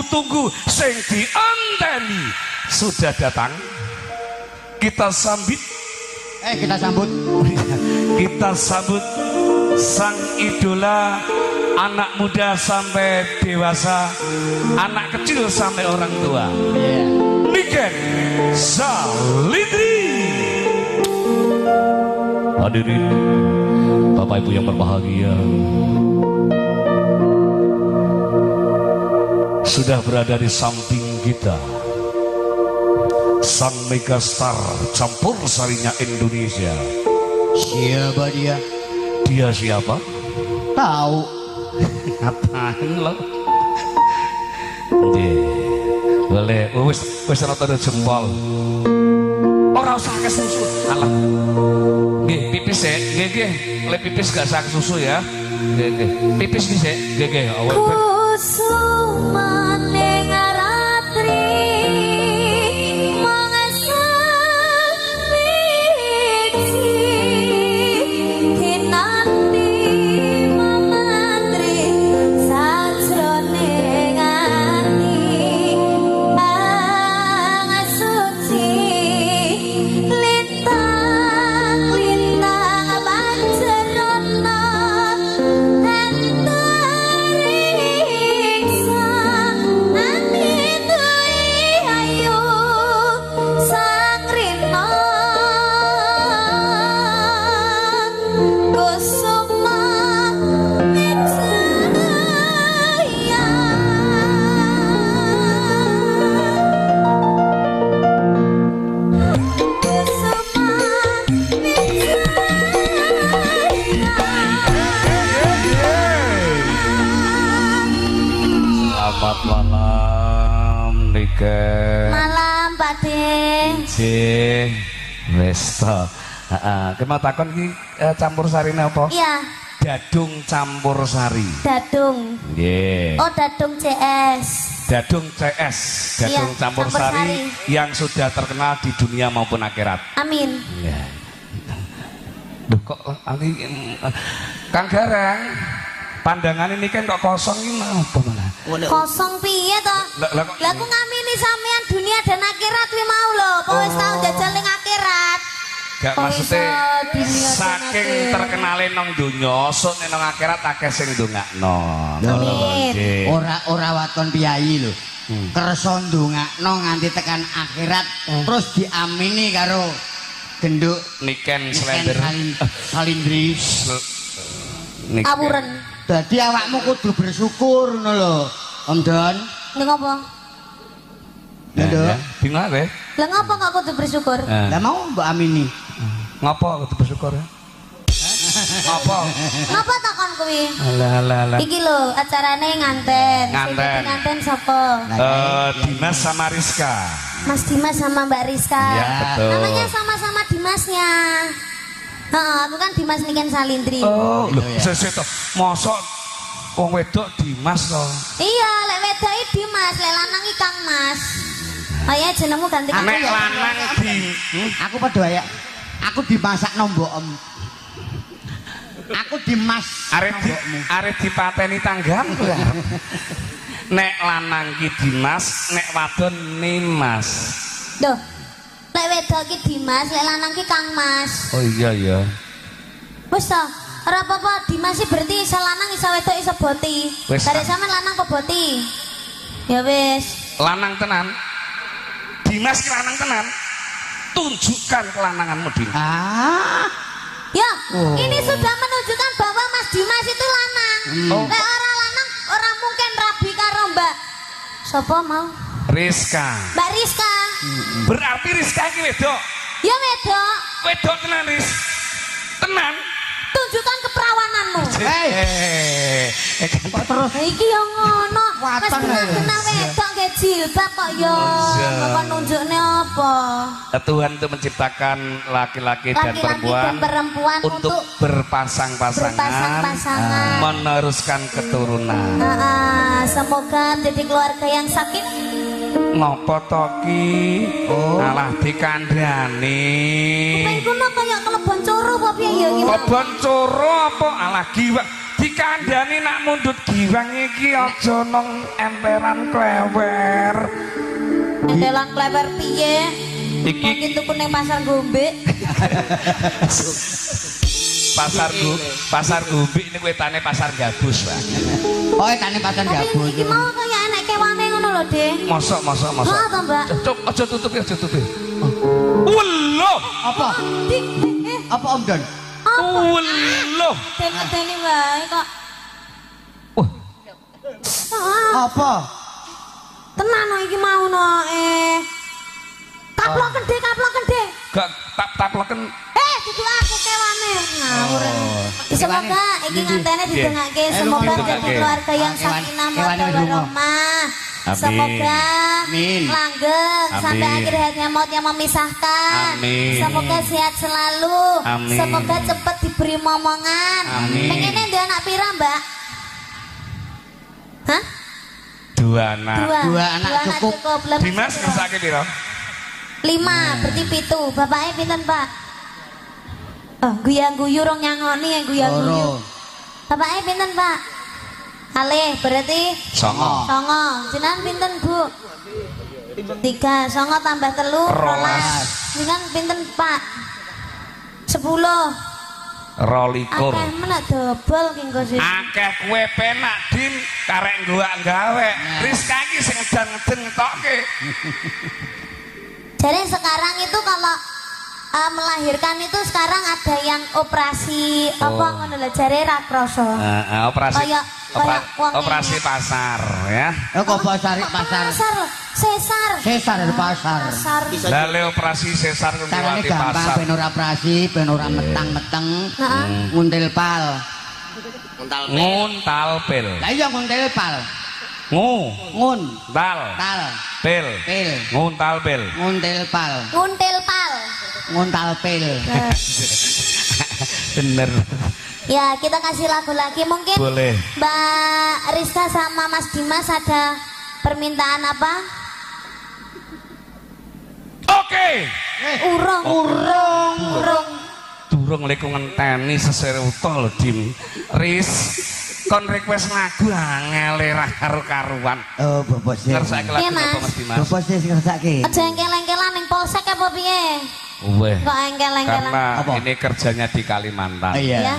ditunggu-tunggu sing dianteni sudah datang. Kita sambut kita sambut sang idola, anak muda sampai dewasa, anak kecil sampai orang tua. Niken Salindri. Hadirin Bapak Ibu yang berbahagia, sudah berada di samping kita sang megastar campur sarinya Indonesia. Siapa dia? Dia siapa? Tahu. Ngapain lo? Boleh, wis rata jempol. Ora usah ke susu. Alah. Nggih, pipis ya. Nggih. Oleh pipis gak sak susu ya. Nggih. Pipis dhisik. Nggih. Kusumane ngaratri malam Pak De. Wes to. Kema takon iki campur sarine apa? Iya. Dadung campur sari. Dadung. Nggih. Oh, dadung CS. Dadung CS, dadung Iya, campur sari yang sudah terkenal di dunia maupun akhirat. Amin. Ya. Duh kok Kang Garang, pandangan ini kan kok kosong ini apa malah? Kosong piye to? Lah aku ngamini sampean dunia dan akhirat kuwi mau lho. Kok wis tau jajal ning akhirat. Gak maksudnya saking terkenalin nang dunya, sok nang akhirat akeh sing ndongakno. Amin. Ora waton piyayi lho. Kersa ndongakno nganti tekan akhirat terus diamini karo genduk Niken Salindri. Awuren. Dadi awakmu kudu bersyukur ngono lho, Om Don. Ning apa? Ya, bingung ae. Lah ngapa kok kudu bersyukur? Lah mau mbok amini. Ngapa kudu bersyukur ya? Ngapa? Ngapa takon kuwi? Alah. Iki lho acarane nganten. Nganten. Sing nganten sapa? Dimas sama Rizka. Mas Dimas sama Mbak Rizka. Ya, betul. Namanya sama-sama Dimasnya. Aku kan Dimas Niken Salindri. Oh, lho, sesuk to. Mosok wong wedok Dimas to. Iya, lek wedoke Dimas, lek lanang iki Kang Mas. Ayo jenengmu ganti aku Nek ya. lanang di Aku padha ya. Aku dimasakno mbok Om. Aku dimas arep dipateni tanggamu ya. Nek lanang ki Dimas, nek wadon Nimas. Duh. Lek wedok ki Dimas, lek lanang ki Kang Mas. Oh iya ya. Wis to, ora apa-apa, Dimas sih berarti iso lanang iso wedok iso boti. Wis. Dari sampean lanang kok boti? Ya wis. Lanang tenan. Dimas ki lanang tenan. Tunjukkan kelananganmu, Dimas. Ya, ini sudah menunjukkan bahwa Mas Dimas itu lanang. Lek ora lanang, ora mungkin rabi karo Mbak. Sopo mau? Rizka. Mbak Rizka. Berarti Rizka ki wedok. Ya wedok. Wedok tenan, Riz. Tenan. Tunjukkan keperawananmu. kok terus Iki yang ngono. Mas Waton kena wedok ke jilbab kok yo. Apa nunjukne apa? Tuhan itu menciptakan laki-laki dan perempuan untuk berpasang-pasangan, berpasang-pasangan, meneruskan keturunan. Semoga menjadi keluarga yang sakit. Ngopo toki? Alah dikandani. Iku no kayak kelebon coro apa piye ya iki? Kelebon coro apa? Alah giwa. dikandani nak mundut giwang iki aja nang emperan klewer. Entelan klewer piye? Iki Mungkin tuku ning pasar Gombe. pasar Gombe ini wetane pasar gabus, Pak. Oh, etane pacan Tapi gabus. iki mau kaya enek kewane ngono lho, Dek. Mosok. Heeh to, Mbak. Cuk, aja tutupi. Weloh. Apa? Apa Om Don? Weloh. Dene wae kok. Wah, Apa? Tenan no iki mau no Kaploken Dek. gak tapleken. Dudu aku kewane. Ngawur. Semoga iki ngantene didongake Iya. semoga Didongake. jadi keluarga yang Kewan- sakinah kewane mawaddah lunga. warahmah. Amin. Semoga Amin. langgeng sampai Amin. akhir hayatnya maut yang memisahkan. Amin. Semoga sehat selalu. Amin. Semoga cepat diberi momongan. Amin. Pengennya dia anak pira, Mbak? Hah? Dua anak. Dua anak cukup. Lah, Dimas ngersake piro? 5, berarti 7. Bapaknya pinten, Pak? Oh, guyang-guyu rong nyangoni ya guyang-guyu. Loro. Bapaknya pinten, Pak? Kalih, berarti Songo. Songo. Jenengan pinten, Bu? 3. Songo tambah 3, 12. Jenengan pinten, Pak? 10. 12. Akeh menak dobel ki engko sih. Akeh kue penak Din karek gawe. Rizka iki sing edan-eden ngetokke. Jadi sekarang itu kalau melahirkan itu sekarang ada yang operasi apa ngono lho jare rakroso. Operasi Kayak wong operasi ini. pasar ya. Kok pasar pasar. Pasar loh, sesar. Sesar di pasar. Pasar. Lale operasi sesar Carane ngliwati gampang pasar. ben ora operasi, ben ora metang-meteng. Heeh. Nguntil pal. Nguntal pil. Lah iya nguntil pal. Ngun, Tal tal, pil. pil. Nguntal pil. Nguntil pal. Nguntil pal. Nguntal pil. Bener. Ya, kita kasih lagu lagi mungkin. Boleh. Mbak Rizka sama Mas Dimas ada permintaan apa? Oke. Urung. Durung lek ngenteni seseruto lho Dim. Riz kon request lagu angel ra karo-karuan. Oh, bobos sih. Ngersake lagu Iya, Mas. apa Mas Dimas? Bobos sih ngersake. Aja engkel-engkelan ning polsek apa piye? Weh. Kok engkel-engkelan? Karena Apa? ini kerjanya di Kalimantan. Iya. Ya.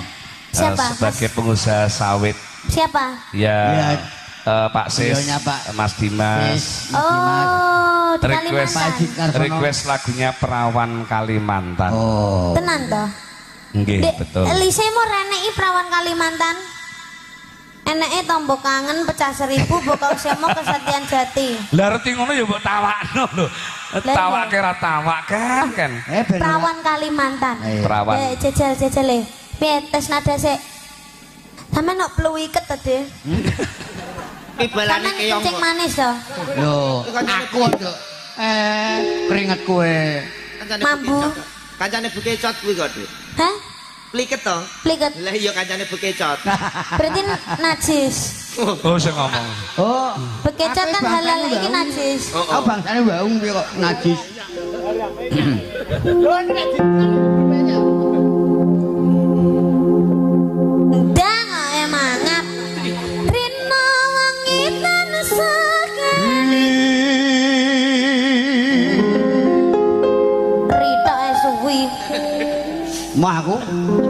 Siapa? Sebagai pengusaha sawit. Siapa? Ya. Iya. Pak Sis, Beliaunya Pak Mas Dimas. Oh, di Request, Kalimantan. request lagunya Perawan Kalimantan. Oh. Tenan toh? Nggih, Dek, betul. Lise mau reneki Perawan Kalimantan. Eneke tombok kangen pecah 1000 bokal semo kesatian jati. Lah reti ngono ya mbok tawakno lho. Tawake ra tawak kan. Ben Perawan Kalimantan. Iya. Perawan. Jejel le. Piye tes nada sik? Sampe nok pelu iket tadi. Ibalane Sampe keong. kencing manis to. Lho, aku nduk. Keringet kowe. Mambu. Kancane Bukecot kuwi kok, Dik. Hah? Pliket to. Pliket. Lah iya kancane Bukecot. Berarti najis. Oh, sing ngomong. Oh. Bekecot kan Aku halal bangsane iki bau. najis. Aku bangsane waung piye kok najis. Ndang mangap. Rino wangi tan segar. Rita suwi. Mau aku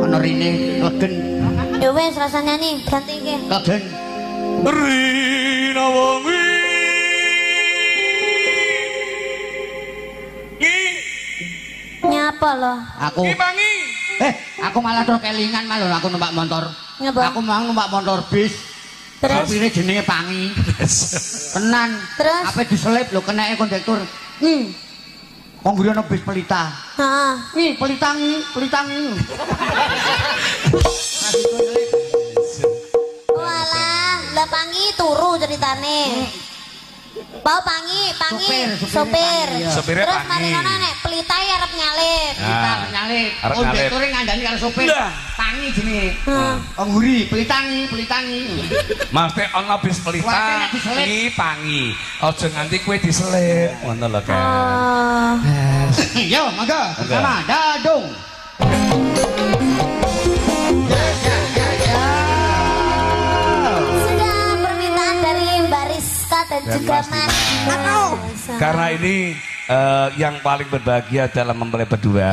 ana rine legen. Ya wes rasanya nih ganti iki. Legen. Rina wengi. Nyapa lo? Aku Kibangi. aku malah terus kelingan malah aku numpak motor. Nyapa? Aku mau numpak motor bis. Terus? Sopire jenenge Pangi. Tenan. Terus? Apa diselip lho keneke kondektur. Kok nggono bis pelita. Heeh. Pelitangi. Walah, lah Pangi turu ceritane. Bau Pangi, sopir. Pangi, ya. Sopirnya Terus Pangi. mari ngono nek pelitae arep nyalip. Kita Ah. nyalip. Arep nyalip. Kondekture ngandani karo sopir. Lah. Pangi jenenge. Heeh. Nguri, pelitangi. Maksudnya ono bis Kuwate pelita nek diselip. iki pangi. Aja nganti kowe diselip. Ngono lho, Kan. Oh. Yo, monggo. Bersama Dadung. Rizka dan Dan juga Mas Mas Dimas. Dimas. Karena ini yang paling berbahagia dalam mempelai berdua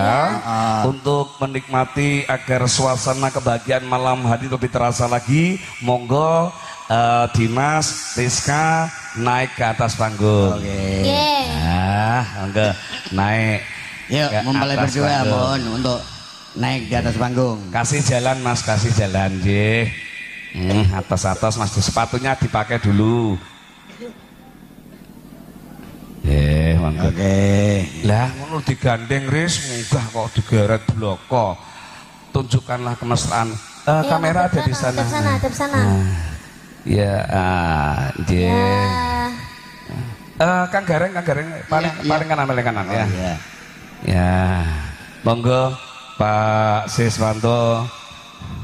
untuk menikmati agar suasana kebahagiaan malam hari lebih terasa lagi. Monggo Dimas, Rizka naik ke atas panggung. Ye. Monggo naik. Yuk, ke mempelai atas berdua panggung. mohon untuk naik di atas panggung. Kasih jalan Mas, kasih jalan nggih. Atas-atas Mas, sepatunya dipakai dulu. Monggo. Oke. Lah ngono digandeng Ris, munggah kok digeret bloko. Tunjukkanlah kemesraan. Iya, Kamera ada madep di sana. Ada di sana. Ya, nggih. Ya. Kang Gareng, paling kanan ya. Iya. Ya. Monggo Pak Siswanto,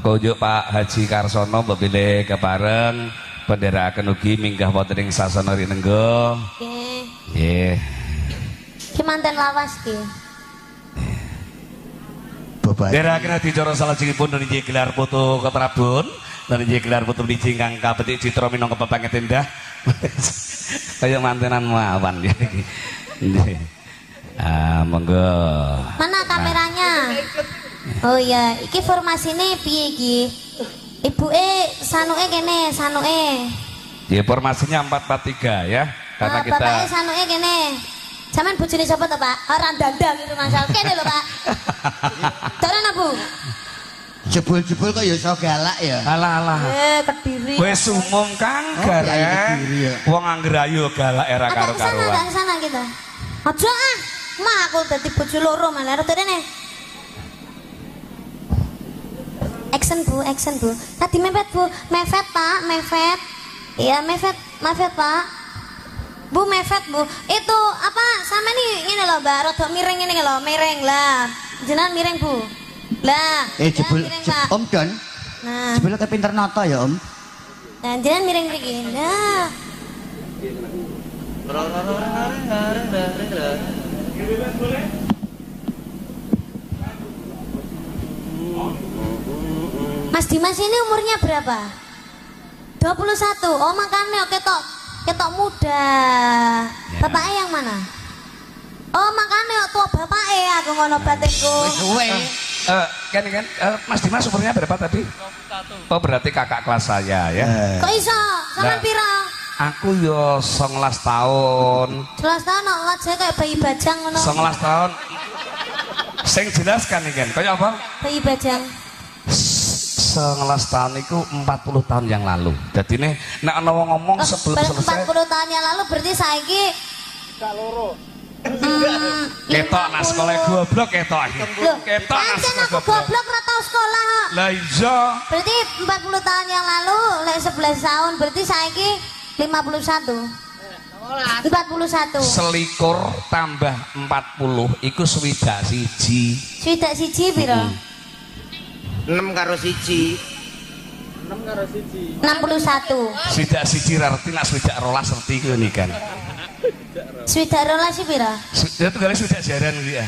kunjuk Pak Haji Karsono bebile kepareng bendera akan ugi minggah wonten ing sasana rinenggo. Oke. Nggih. Ki manten lawas ki. Bapak. Bendera akan dicara salajengipun niki gelar foto ketrabun, niki gelar foto niki ingkang kabetik citra minangka pepanget endah. Kaya mantenan mawon ya iki. Nggih. Monggo. Mana kameranya? Oh iya, iki formasine piye iki? Ibuke sanuke kene, sanuke. Ya formasinya 4-4-3 ya. Karena kita Bapake sanuke kene. Sampeyan bojone sapa to, Pak? Ora dandang itu Masal. Kene lho, Pak. Dolen Bu. Jebul-jebul kok ya iso galak ya. alah. Kediri. Wis umum Kang Oh, Kyai Gareng. Kediri ya. Wong angger ayu galak era Ada karo-karuan. ke sana kita. Aja ah. Mah aku dadi bojo loro malah rada rene. Action Bu. Tadi mepet Bu, mepet Pak, mepet. Iya mepet Pak. Bu mepet Bu. Itu apa? Sama nih ngene lho Mbak, rada miring ngene lho, miring lah. Jenengan miring Bu. Lah. Jebul miring, Pak. Om Don. Nah, Jebul kepinter noto ya Om. nah jenengan miring mriki. Nah. Mas Dimas ini umurnya berapa? 21. Oh makanya ketok muda. Bapaknya yang mana? Oh makanya tua bapaknya aku ngono batinku. Wis suwe. Kan Mas Dimas umurnya berapa tadi? 21. Oh berarti kakak kelas saya ya. Kok iso? Sampean Nah. pira? Aku yo 19 tahun. 11 tahun kok wajahnya kayak bayi bajang ngono. 19 tahun. Sing jelas kan iki kan. Kaya apa? Bayi bajang. 19 tahun itu 40 tahun yang lalu. Jadi nih, nek ana wong ngomong sebelum selesai 40 tahun yang lalu berarti saiki ketok nak sekolah goblok ketok iki. Loh, Ketok nak pancen sekolah aku goblok ora tau sekolah kok. Lah iya. Berarti 40 tahun yang lalu, lek 11 tahun berarti saiki 51. 41. Selikur tambah 40 iku swidak siji. Swidak siji piro? 6 karo 1. 61. Swidak siji ra ngerti nak swidak rolas ngerti iku nih kan. Swidak rolas sih piro? Ya tunggale swidak jaran iki ya.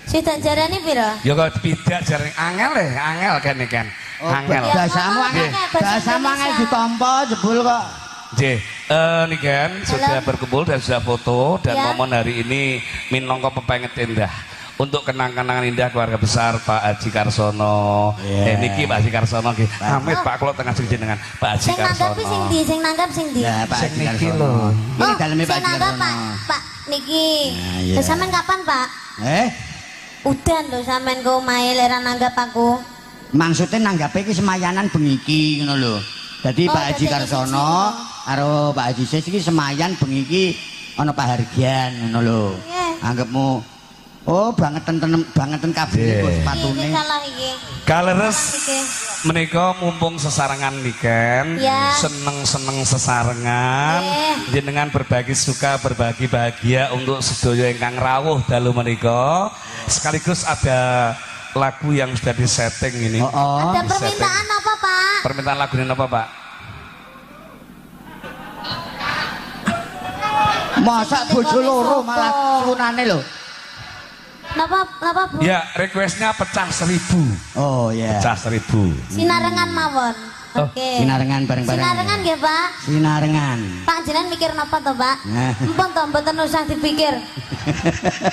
Swidak jarane piro? Ya kok pidak jaran angel kan iki kan. Angel. Ya, Bahasamu ngomong angel. pakai bahasa Bahasamu angel Indonesia. ditampa jebul kok. Nggih, nih kan sudah berkumpul dan sudah foto dan Ya. momen hari ini minangka pepenget indah untuk kenang-kenangan indah keluarga besar Pak Haji Karsono. Yeah. Niki Pak Haji Karsono nggih. Amit Pak kula tengah sing jenengan Pak Haji Sing nanggapi sing Karsono. ndi? Sing nanggap sing ndi? Ya Pak Sing Haji niki Karsono. lho. Ini dalamnya Pak sing Haji nanggap Karsono. Pak niki. Nah, iya. Lah sampean kapan Pak? Udan lho sampean kok omahe lek ra nanggap aku. Maksudnya nanggape iki semayanan bengi iki ngono lho. Dadi Oh, Pak Haji dadi Karsono karo Pak Haji Sis iki semayan bengi iki ana pahargyan ngono lho. Iya. Anggapmu oh bangetan kabeh Iya. iku Iki sepatune. salah iki. Kaleres Iki. menika mumpung sesarengan niken, Ya. seneng-seneng sesarengan, jenengan berbagi suka, berbagi bahagia untuk sedaya ingkang rawuh dalu menika. Sekaligus ada lagu yang sudah disetting ini. Oh. Ada permintaan apa Pak? Permintaan lagu ini apa Pak? Masa bojo loro malah sunane lho. Napa Bu? Ya requestnya pecah 1000. Oh ya. Pecah 1000. Sinarengan mawon. Oke. Sinarengan bareng-bareng. Sinarengan nggih, Pak. Sinarengan. Pak jenengan mikir napa to, Pak? Nah. Empun to mboten usah dipikir.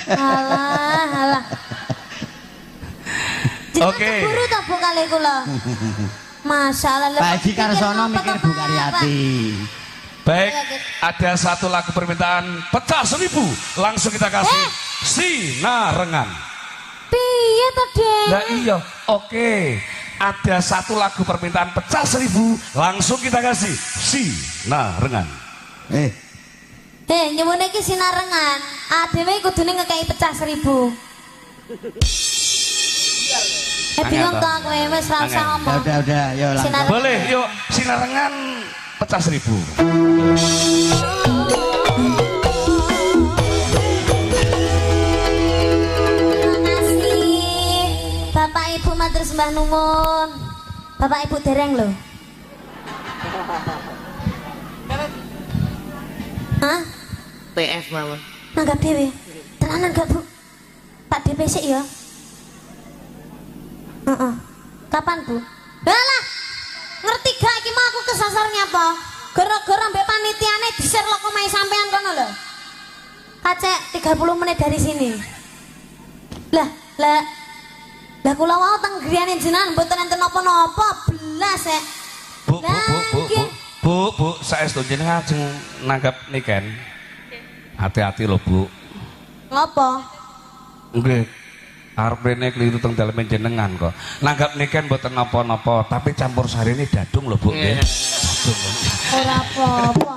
Alah, alah. Oke. Buru to Bu kali kula. Masalah lho. Pak Haji Karsono mikir Bu Karyati. Baik, ada satu lagu permintaan pecah 1000. Langsung kita kasih Sinarengan. Piye to, Dek? Nah iya, oke. Ada satu lagu permintaan pecah 1000. Langsung kita kasih Sinarengan. Nyuwun iki sinarengan. Dhewe kudune ngekeki pecah 1000. Bingung to kowe wis ra usah ngomong. Udah, yo langsung. Sinarengan. Boleh, yuk Sinarengan pecah 1000. Bapak Ibu matur sembah nuwun. Bapak Ibu dereng lho. Hah? TF mawon. Nanggap dhewe. Tenanan gak, Bu? Pak DP sik ya. Heeh. Kapan, Bu? Lah, ngerti gak iki mau aku kesasarnya apa? Gara-gara mbek panitiane di-share loko mae sampean kono lho. Kacek 30 menit dari sini. Lah kula wau teng griyane jenengan mboten enten napa-napa blas e. Bu, saestu jenengan ajeng nanggap niken. Hati-hati lho, Bu. Ngopo? Nggih. Arep rene kliru teng dalem jenengan kok. Nanggap niken mboten napa-napa, tapi campur sarine dadung lho, Bu nggih. Ora apa-apa.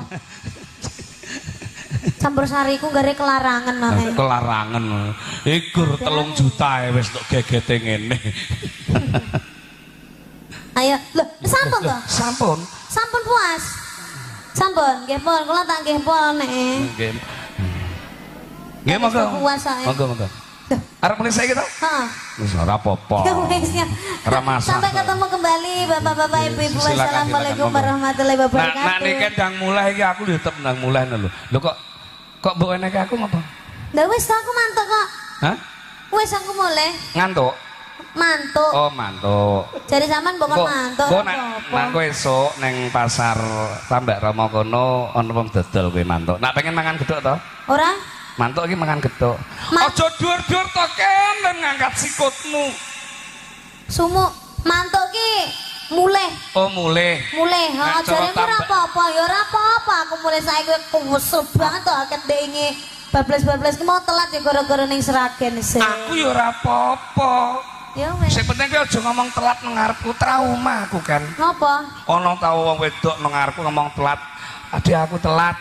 Campur sariku gare kelarangan mae. Kelarangan. Ikur 3 juta wis tok gegete ngene. Ayo, lho, sampun to? Sampun. Sampun puas. Sampun, nggih pun, kula tak nggih pun nek. Nggih. Nggih monggo. Puas ae. Monggo. Arep mulai saiki to? Heeh. Wis ora apa-apa. Ya wis ya. Ora masalah. Sampai ketemu kembali Bapak-bapak, Ibu-ibu. Silakan, Wassalamualaikum silakan, warahmatullahi wabarakatuh. Nah, niken ndang mulai iki aku tetep ndang mulai lho. Lho kok mbok enek aku ngapa? Lah wis to aku mantuk kok. Hah? Wis aku mulai. Ngantuk? Mantuk. Oh, mantuk. Jadi sampean mbok mantuk. Kok nak kowe esuk ning pasar Tambak Rama kono ana wong dodol kowe mantuk. Nak pengen mangan gedhok to? Ora? Mantuk iki mangan gedhok. Aja dhuwur-dhuwur to Ken ngangkat sikutmu. Sumuk mantuk ki mulih. Oh, mulih. Mulih, Nah, jare cara ora apa-apa, ya ora apa-apa. Aku mulai saiki kesel banget to akeh dengi. Bablas-bablas ki mau telat ya gara-gara ning Sragen sih. Aku ya ora apa-apa. Ya wis. Sing penting kowe aja ngomong telat nang ngarepku, trauma aku kan. Ngopo? Ana tau wong wedok nang ngarepku ngomong telat. Adik aku telat.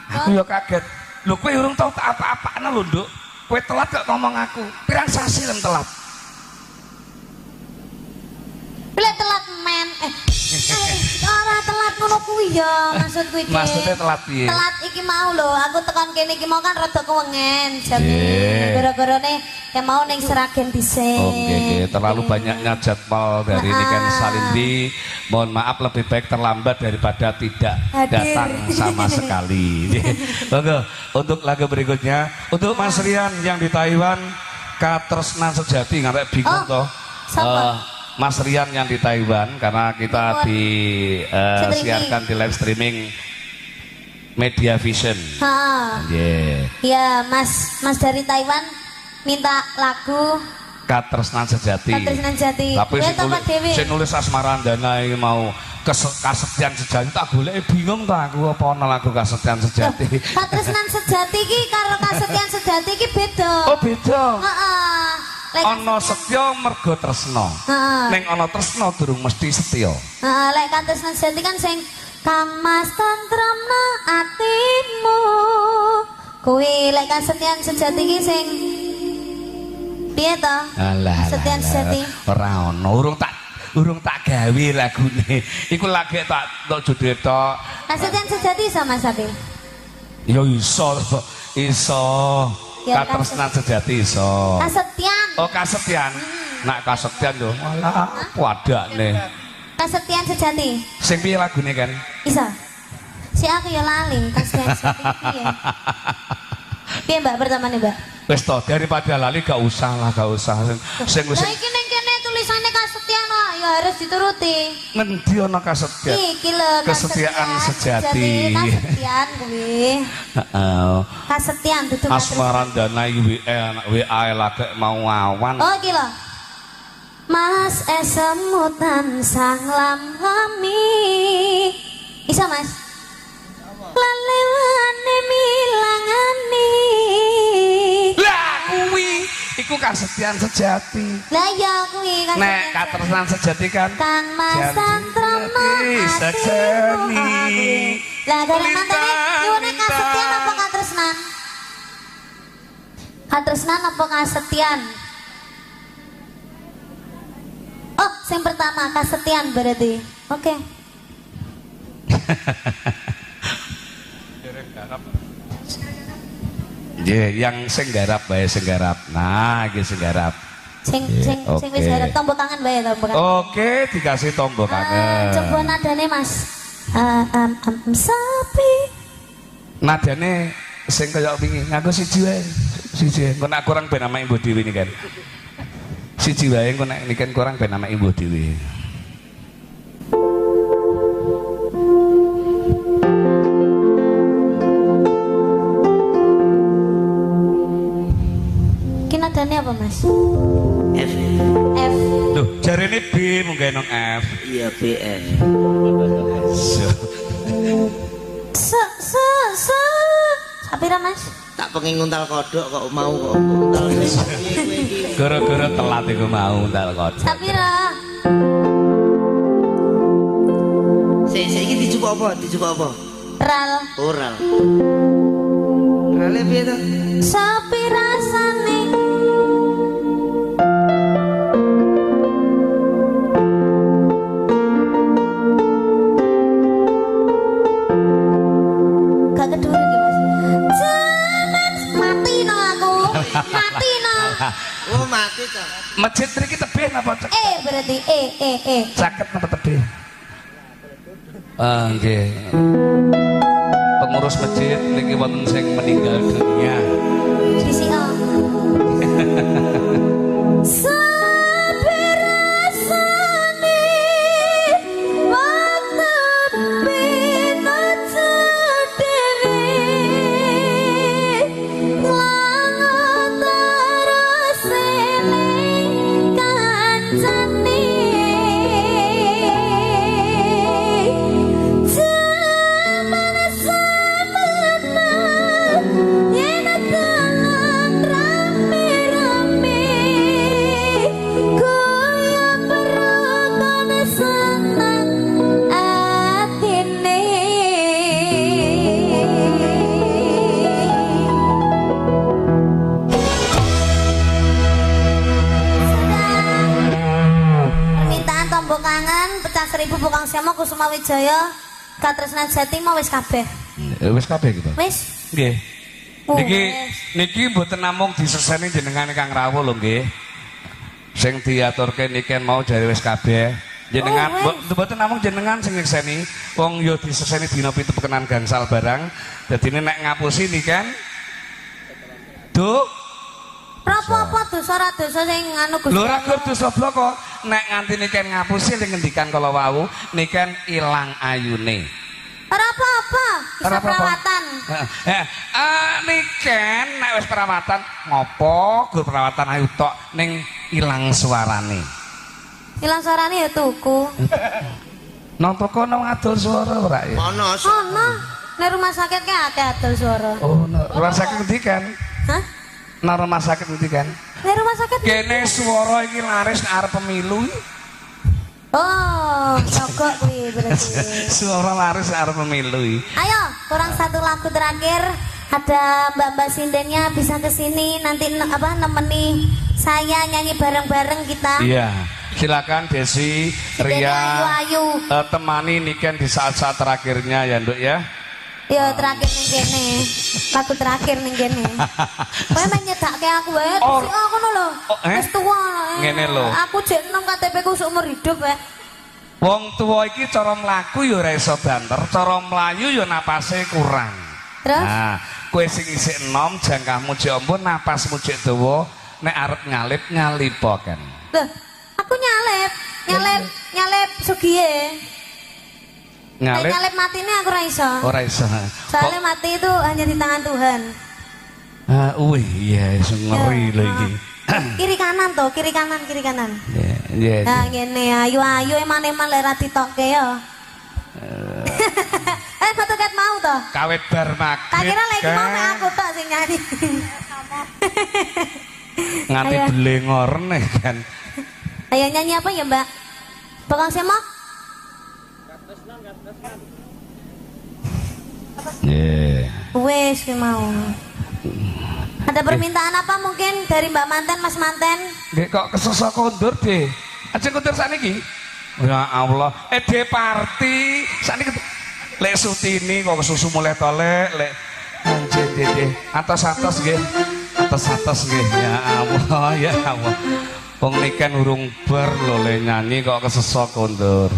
Aku ya kaget. Lho kowe urung tau tak apa-apane lho, Nduk. Kowe telat kok ngomong aku. Pirang sasi lem telat. Bila telat men. Ora telat ngono kuwi ya maksudku iki. Maksudnya telat piye? Telat iki mau lho, aku tekan kene iki mau kan rada kewengen jam Nggih. gara-garane yang mau ning Sragen dhisik. Oke, terlalu banyaknya jadwal dari Niken Salindi. Mohon maaf, lebih baik terlambat daripada tidak Hadir. datang sama sekali. Monggo, untuk lagu berikutnya untuk Mas Rian yang di Taiwan, Katresnan Sejati, ngarep bingung toh. Sapa? Mas Rian yang di Taiwan, karena kita siarkan di live streaming Media Vision. Yeah. Ya, Mas dari Taiwan minta lagu Katresnan Sejati. Katresnan Sejati. Tapi Ya tempat Dewi. saya nulis Asmarandana ini mau Kasetyan Sejati, tak boleh bingung tak aku apa ana lagu Kasetyan Sejati. Katresnan Sejati ki karo Kasetyan Sejati ki beda. Oh beda. Heeh. Ana setya mergo tresna. Ning ana tresna durung mesti setya. Heeh, lek Katresnan Sejati kan sing kamas tentramna atimu. Kuwi lek Kasetyan Sejati ki sing piye to? Kasetyan Sejati. Ora ana, urung tak gawe lagune. Iku lagi tak judul tok. Kasetyan Sejati sama Sapi. Ya iso. Ya, Katresnan Sejati iso. Kasetyan. Oh, Kasetyan. Nak Kasetyan yo. Alah, wadakne. Kasetyan Sejati. Sing piye lagune kan? Iso. Si aku ya lali Kasetyan Sejati piye. Piye Mbak pertamane, Mbak? Wis to, daripada lali gak usah lah, gak usah. Sing Lah iki ning kene tulisane Kasetyan kok. Ya harus dituruti. Ngendi ana kasetian? Iki lho Kesetiaan sejati. Kasetian kuwi. Heeh. Kasetian dudu Asmarandana iki WA lagi mau awan. Oh iki lho. Mas esemutan sang lamlami. Bisa Mas? Lalewane milangani. Lah kuwi iku kasetian sejati. Lah ya kuwi kasetian. Nek katresnan sejati kan Kang Mas Santrono sekseni. Lah dari mantene nyuwune kasetian apa katresnan? Katresnan apa kasetian? Oh, yang pertama kasetian berarti. Oke. Yang sing garap bae sing garap. Nah, iki sing garap. Sing wis garap tombol tangan bae tombol tangan. Oke, dikasih tombol kangen. Coba nadane Mas. Sapi. Nadane sing kaya wingi nganggo siji wae. Siji. Engko nek kurang ben nama ibu dhewe ini kan. Siji wae engko nek niken kurang ben nama ibu dhewe. Nadane apa Mas? F. F. Loh, jarene B mungkin nang F. Iya BF. Sapira Mas? Tak pengen nguntal kodok kok mau kok nguntal. Gara-gara telat iku mau ntal kodok. Sapira? Iki dijupuk apa? Dijupuk apa? Ral. Oral. Rale piye to? Sapira rasane? Oh mati to. Masjid mriki tebih napa cek? Berarti Caket napa tebih? Nggih. Pengurus masjid niki wonten sing meninggal dunia. Sisi O. Sabirasane waktu bina dewe langot terasene kancane zaman samana yen telan rame-rame goyo perutane seneng atine permintaan tombol kangen pecah 1000 Bukang Siamo Kusuma Wijaya Katresnan Jati mau wis kabeh. Wis kabeh gitu. Wis. Nggih. Niki Wis. niki mboten namung diseseni jenengan Kang Rawuh lho nggih. Sing diaturke niken mau dari wis kabeh. Jenengan mboten namung jenengan sing nyekseni, wong yo diseseni dina pitu pekenan gangsal barang. Dadine nek ngapusi niken Apa dosa ora dosa sing anu Gusti. lho ora gur dosa blok kok. Nek nganti niken ngapusi sing ngendikan kala wau niken ilang ayune. Ora apa-apa, bisa Ora apa-apa. perawatan. Niken nek wis perawatan ngopo gur perawatan ayu tok ning ilang suarane. Ilang suarane ya tuku. Nang toko nang ngadol suara ora ya? Ono. Ono, nek rumah sakit ki akeh adol suara. Oh, rumah sakit ngendi kan? Hah? Nang rumah sakit ngendi kan? Nek rumah sakit. Kene suara iki laris nek arep pemilu. Oh, cocok kuwi berarti. Suara laris nek arep pemilu. Ayo, kurang satu lagu terakhir. Ada Mbak-mbak sindennya bisa kesini nanti nemeni saya nyanyi bareng-bareng kita. Iya. Silakan Desi, Sindennya Ria, ayu-ayu. temani Niken di saat-saat terakhirnya ya, Nduk ya. Yo terakhir ning kene. Lagu terakhir ning kene. Kowe men nyedakke aku wae. Oh. Sik ngono lho. Wis tuwa. Ngene lho. Aku jek nom KTP ku seumur hidup wae. Wong tua iki cara mlaku ya ora iso banter, cara mlayu ya napase kurang. Terus? Nah, kowe sing isih enom jangkahmu jek ampun napasmu jek dawa nek arep nyalip nyalipoken. Loh, aku nyalip nyalip sugiye. Nyalip Nyalip matine aku ora iso. ora iso. Soalnya mati itu hanya di tangan Tuhan. Ah, wih, iya, iso ngeri lho iki. Kiri kanan toh, kiri kanan, kiri kanan. Iya. Nah, ngene ayu-ayu eman-eman lek ra ditokke ya. Foto ket mau toh. Kawet bar maghrib. Tak kira lagi mau Kak. mek aku tok sing nyanyi. Nganti Ayo. belengor nih kan. Ayo nyanyi apa ya, Mbak? Bakal semok? Iya. Wes ki mau. Ada permintaan apa mungkin dari Mbak Manten, Mas Manten? Nggih kok kesosok kondur, De. Aja kondur sakniki. Ya Allah, de party sakniki lek Sutini kok kesusu mulai tolek lek anjir De. Atas-atas nggih. Atas-atas nggih. Ya Allah, ya Allah. Wong niken urung bar lho le nyanyi kok kesosok kondur.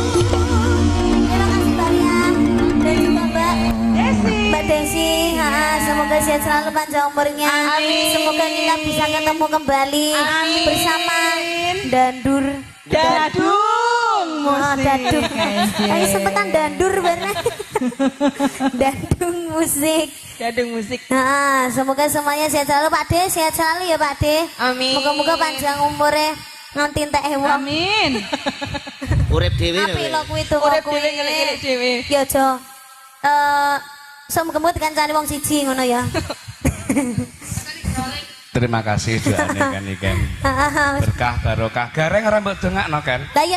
Terima kasih banyak dan juga Mbak Desi. Semoga sehat selalu panjang umurnya. Amin. Semoga kita bisa ketemu kembali Amin. bersama Dandur. Dadung Oh, Dadung. Ayo sebutan Dandur bener. Dadung musik. Dadung musik. Nah, semoga semuanya sehat selalu Pak De, sehat selalu ya Pak De. Amin. Moga-moga panjang umurnya nganti entek wong. Amin. Urip dhewe lho. Apa lo kuwi tuh Urip kok kuwi? dhewe ngelek-ngelek dhewe. Ya aja. Muga-muga dikancani wong siji ngono ya. Terima kasih doane kan ikan. Berkah barokah. Gareng ora mbok dongakno kan. Lah ya